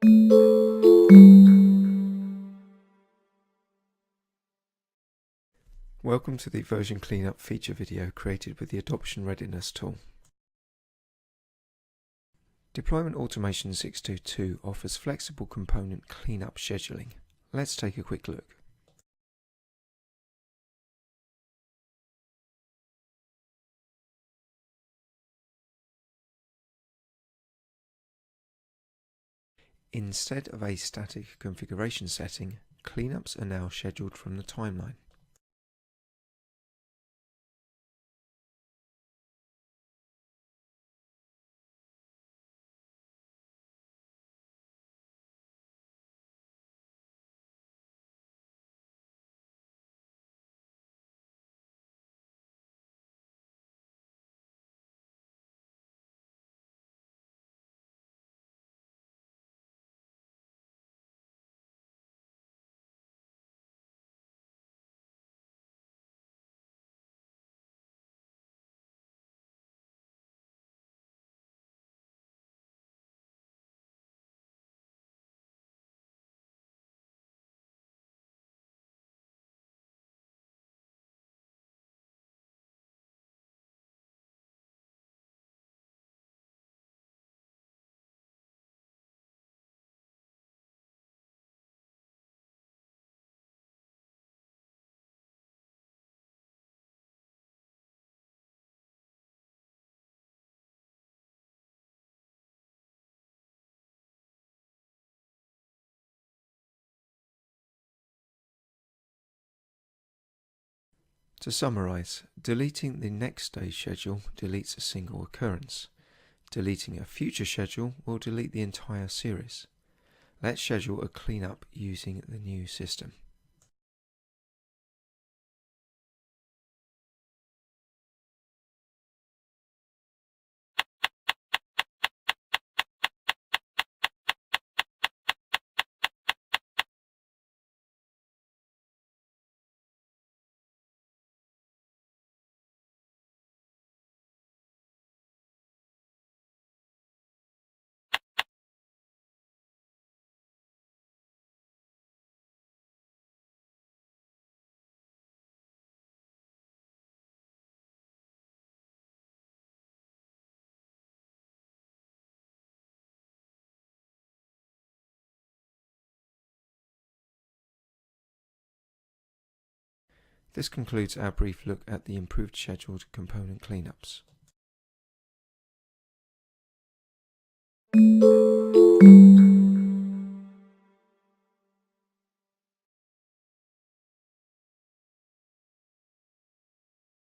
Welcome to the version cleanup feature video created with the Adoption Readiness Tool. Deployment Automation 622 offers flexible component cleanup scheduling. Let's take a quick look. Instead of a static configuration setting, cleanups are now scheduled from the timeline. To summarize, deleting the next day's schedule deletes a single occurrence. Deleting a future schedule will delete the entire series. Let's schedule a cleanup using the new system. This concludes our brief look at the improved scheduled component cleanups.